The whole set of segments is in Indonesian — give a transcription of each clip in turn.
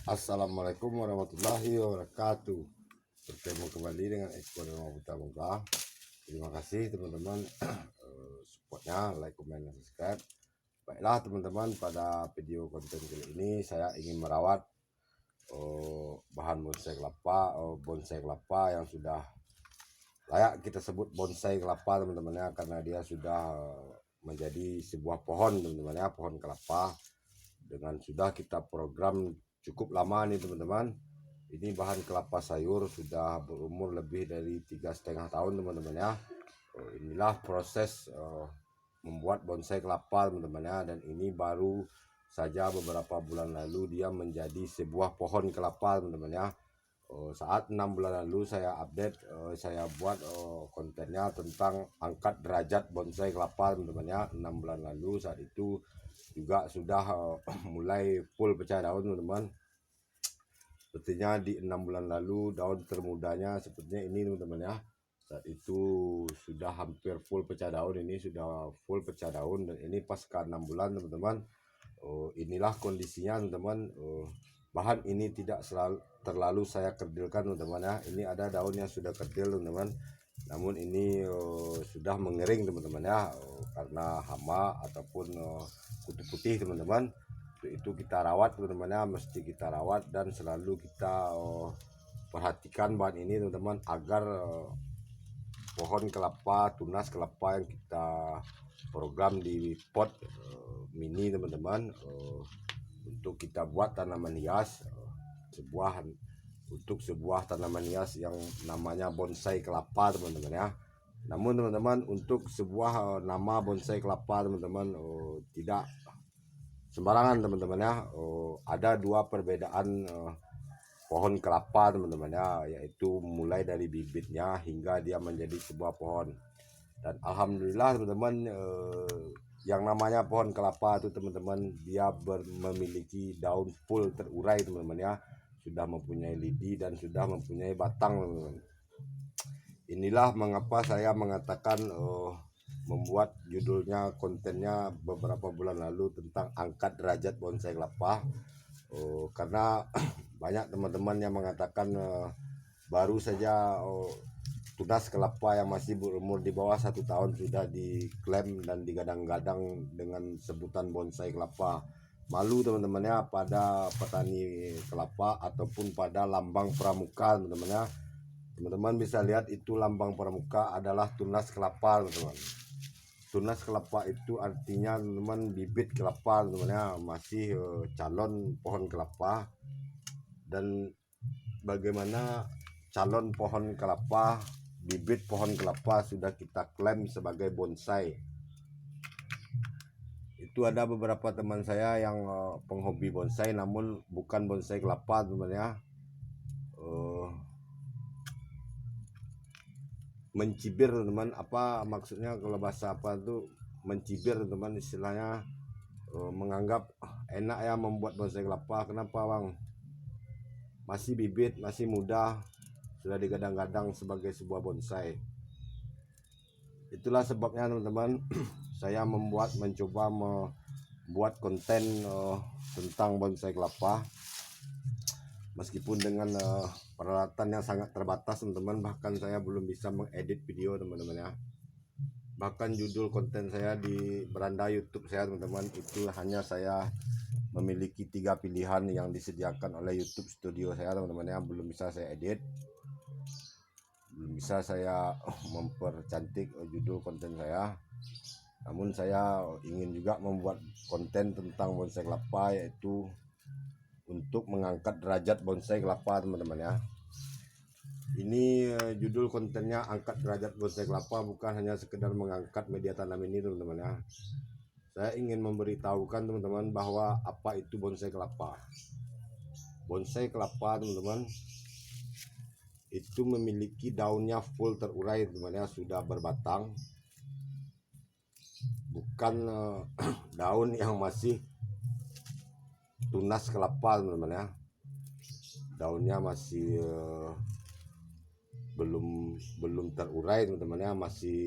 Assalamualaikum warahmatullahi wabarakatuh. Bertemu kembali dengan Eko Rumah Buta Muka. Terima kasih teman-teman supportnya, like, comment, dan subscribe. Baiklah teman-teman, pada video konten kali ini saya ingin merawat bahan bonsai kelapa yang sudah layak kita sebut bonsai kelapa teman-teman ya, karena dia sudah menjadi sebuah pohon teman-teman ya, pohon kelapa dengan sudah kita program cukup lama nih teman-teman. Ini bahan kelapa sayur sudah berumur lebih dari 3,5 tahun teman-teman ya. Inilah proses membuat bonsai kelapa teman-teman ya, dan ini baru saja beberapa bulan lalu dia menjadi sebuah pohon kelapa teman-teman ya. Saat 6 bulan lalu saya update, saya buat kontennya tentang angkat derajat bonsai kelapa teman-teman ya. 6 bulan lalu saat itu juga sudah mulai full pecah daun teman-teman. Sepertinya di 6 bulan lalu daun termudanya sepertinya ini teman-teman ya. Saat itu sudah hampir full pecah daun, ini sudah full pecah daun, dan ini pasca 6 bulan teman-teman. Inilah kondisinya teman-teman. Bahan ini tidak terlalu saya kerdilkan teman-teman ya. Ini ada daun yang sudah kerdil teman-teman, namun ini sudah mengering teman-teman ya, karena hama ataupun kutu putih teman-teman. Itu kita rawat teman-teman ya, mesti kita rawat dan selalu kita perhatikan bahan ini teman-teman, agar pohon kelapa, tunas kelapa yang kita program di pot mini teman-teman, untuk kita buat tanaman hias, untuk sebuah tanaman hias yang namanya bonsai kelapa teman-teman ya. Namun teman-teman, untuk sebuah nama bonsai kelapa teman-teman tidak sembarangan teman-teman ya. Ada dua perbedaan pohon kelapa teman-teman ya, yaitu mulai dari bibitnya hingga dia menjadi sebuah pohon. Dan alhamdulillah teman-teman, yang namanya pohon kelapa itu teman-teman, dia memiliki daun full terurai teman-teman ya, sudah mempunyai lidi dan sudah mempunyai batang teman-teman. Inilah mengapa saya mengatakan membuat judulnya, kontennya beberapa bulan lalu tentang angkat derajat bonsai kelapa, karena banyak teman-teman yang mengatakan baru saja tunas kelapa yang masih berumur di bawah 1 tahun sudah diklaim dan digadang-gadang dengan sebutan bonsai kelapa. Malu teman-teman ya pada petani kelapa ataupun pada lambang pramuka teman-teman ya. Teman-teman bisa lihat itu lambang pramuka adalah tunas kelapa teman-teman. Tunas kelapa itu artinya teman-teman bibit kelapa teman-teman ya, masih calon pohon kelapa. Dan bagaimana calon pohon kelapa, bibit pohon kelapa sudah kita klaim sebagai bonsai. Itu ada beberapa teman saya yang penghobi bonsai namun bukan bonsai kelapa teman-teman ya. Mencibir teman-teman, apa maksudnya kalau bahasa apa tuh mencibir teman-teman, istilahnya menganggap enak ya membuat bonsai kelapa. Kenapa bang, masih bibit, masih muda, sudah digadang-gadang sebagai sebuah bonsai. Itulah sebabnya teman-teman saya mencoba membuat konten tentang bonsai kelapa, meskipun dengan peralatan yang sangat terbatas teman-teman. Bahkan saya belum bisa mengedit video teman-teman ya. Bahkan judul konten saya di beranda YouTube saya teman-teman, itu hanya saya memiliki 3 pilihan yang disediakan oleh YouTube Studio saya teman-teman ya. Belum bisa saya edit, belum bisa saya mempercantik judul konten saya. Namun saya ingin juga membuat konten tentang bonsai kelapa, yaitu untuk mengangkat derajat bonsai kelapa teman-teman ya. Ini judul kontennya angkat derajat bonsai kelapa, bukan hanya sekedar mengangkat media tanam ini teman-teman ya. Saya ingin memberitahukan teman-teman bahwa apa itu bonsai kelapa. Bonsai kelapa teman-teman itu memiliki daunnya full terurai teman-teman ya, sudah berbatang. Bukan daun yang masih tunas kelapa teman-teman ya. Daunnya masih belum terurai teman-teman ya, masih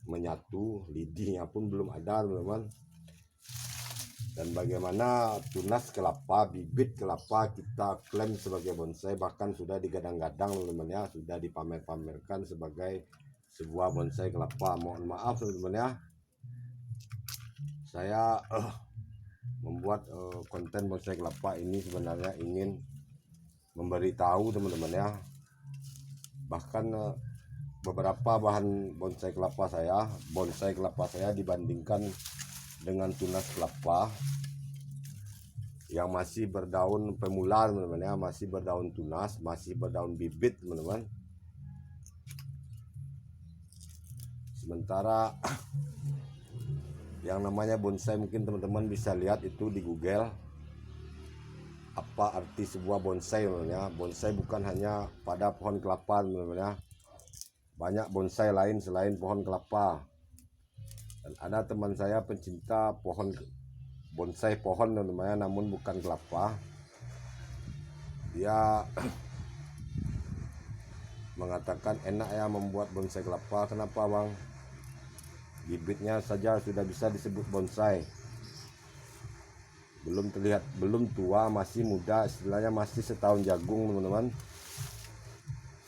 menyatu, lidinya pun belum ada teman-teman. dan bagaimana tunas kelapa, bibit kelapa kita klaim sebagai bonsai, bahkan sudah digadang-gadang teman-teman ya, sudah dipamer-pamerkan sebagai sebuah bonsai kelapa. Mohon maaf teman-teman ya, saya membuat konten bonsai kelapa ini sebenarnya ingin memberitahu teman-teman ya, bahkan beberapa bahan bonsai kelapa saya dibandingkan dengan tunas kelapa yang masih berdaun pemula teman-teman ya, masih berdaun tunas, masih berdaun bibit teman-teman. Sementara yang namanya bonsai mungkin teman-teman bisa lihat itu di Google, apa arti sebuah bonsai teman-teman ya. Bonsai bukan hanya pada pohon kelapa teman-teman ya, banyak bonsai lain selain pohon kelapa. Dan ada teman saya pencinta pohon bonsai pohon teman-teman, namun bukan kelapa. Dia mengatakan enak ya membuat bonsai kelapa. Kenapa bang? Bibitnya saja sudah bisa disebut bonsai. Belum terlihat, belum tua, masih muda, istilahnya masih setahun jagung teman-teman,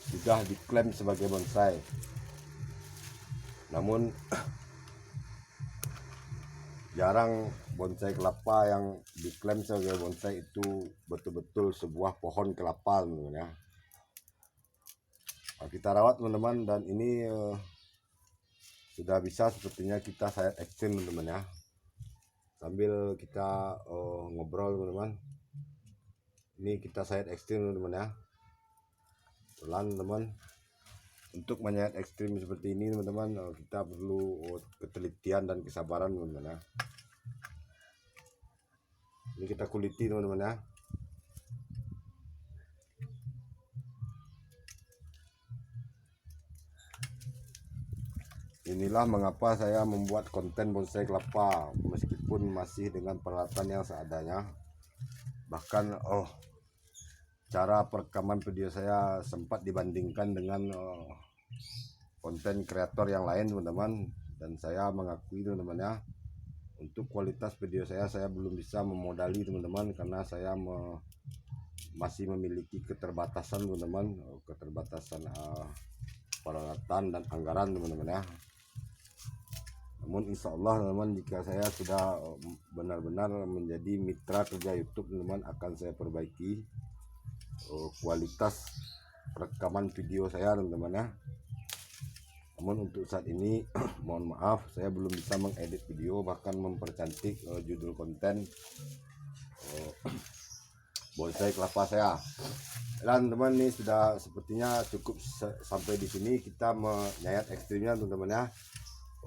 sudah diklaim sebagai bonsai. Namun jarang bonsai kelapa yang diklaim sebagai bonsai itu betul-betul sebuah pohon kelapa teman-teman ya. Nah, kita rawat teman-teman, dan ini sudah bisa sepertinya kita sayat ekstrim teman-teman ya, sambil kita ngobrol teman-teman. Ini kita sayat ekstrim teman-teman ya, pelan teman. Untuk menyayat ekstrim seperti ini teman-teman, kita perlu ketelitian dan kesabaran teman-teman ya. Ini kita kuliti teman-teman ya. Inilah mengapa saya membuat konten bonsai kelapa meskipun masih dengan peralatan yang seadanya. Bahkan cara perekaman video saya sempat dibandingkan dengan konten kreator yang lain teman-teman, dan saya mengakui teman-teman ya, untuk kualitas video saya belum bisa memodali teman-teman, karena saya masih memiliki keterbatasan teman-teman, keterbatasan peralatan dan anggaran teman-teman ya. Namun insya Allah teman-teman, jika saya sudah benar-benar menjadi mitra kerja YouTube teman-teman, akan saya perbaiki kualitas rekaman video saya teman-teman ya. Namun untuk saat ini mohon maaf, saya belum bisa mengedit video, bahkan mempercantik judul konten bonsai kelapa saya. Dan teman, ini sudah sepertinya cukup sampai di sini kita menyayat ekstrimnya teman-teman ya.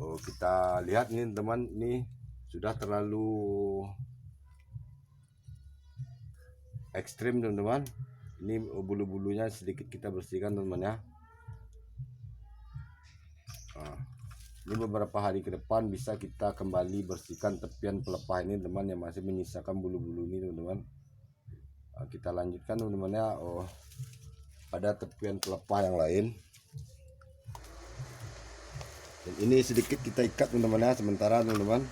Kita lihat nih teman, ini sudah terlalu ekstrim teman-teman. Ini bulu-bulunya sedikit kita bersihkan teman-teman ya. Nah, ini beberapa hari ke depan bisa kita kembali bersihkan tepian pelepah ini teman, yang masih menyisakan bulu-bulu ini teman-teman. Nah, kita lanjutkan teman-teman ya, pada tepian pelepah yang lain. Dan ini sedikit kita ikat teman-teman ya sementara teman-teman.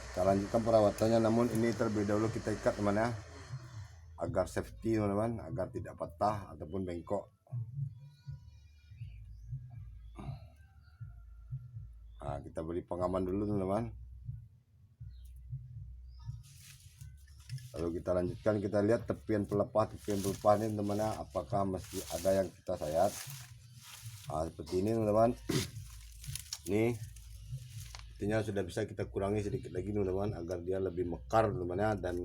Kita lanjutkan perawatannya, namun ini terlebih dahulu kita ikat teman ya, agar safety teman-teman, agar tidak patah ataupun bengkok. Nah, kita beri pengaman dulu teman-teman. Lalu kita lanjutkan, kita lihat tepian pelepah ini teman-teman ya, apakah masih ada yang kita sayat. Nah, seperti ini teman-teman. Ini artinya sudah bisa kita kurangi sedikit lagi teman-teman, agar dia lebih mekar teman-teman ya, dan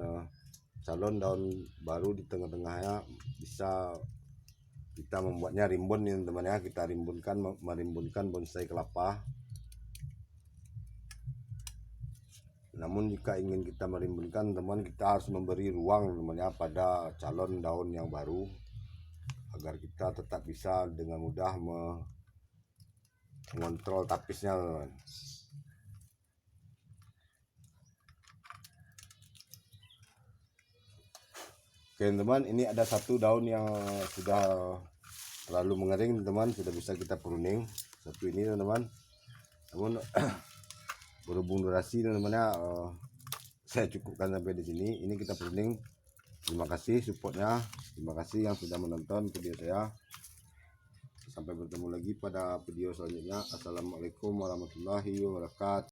calon daun baru di tengah-tengahnya bisa kita membuatnya rimbun ini teman-teman ya. Kita merimbunkan bonsai kelapa. Namun jika ingin kita merimbunkan teman, kita harus memberi ruang teman ya pada calon daun yang baru, agar kita tetap bisa dengan mudah mengontrol tapisnya teman. Oke teman, ini ada satu daun yang sudah terlalu mengering teman, sudah bisa kita pruning satu ini teman. Namun berhubung durasi teman-teman ya, saya cukupkan sampai di sini. Ini kita branding. Terima kasih supportnya, terima kasih yang sudah menonton video saya. Sampai bertemu lagi pada video selanjutnya. Assalamualaikum warahmatullahi wabarakatuh.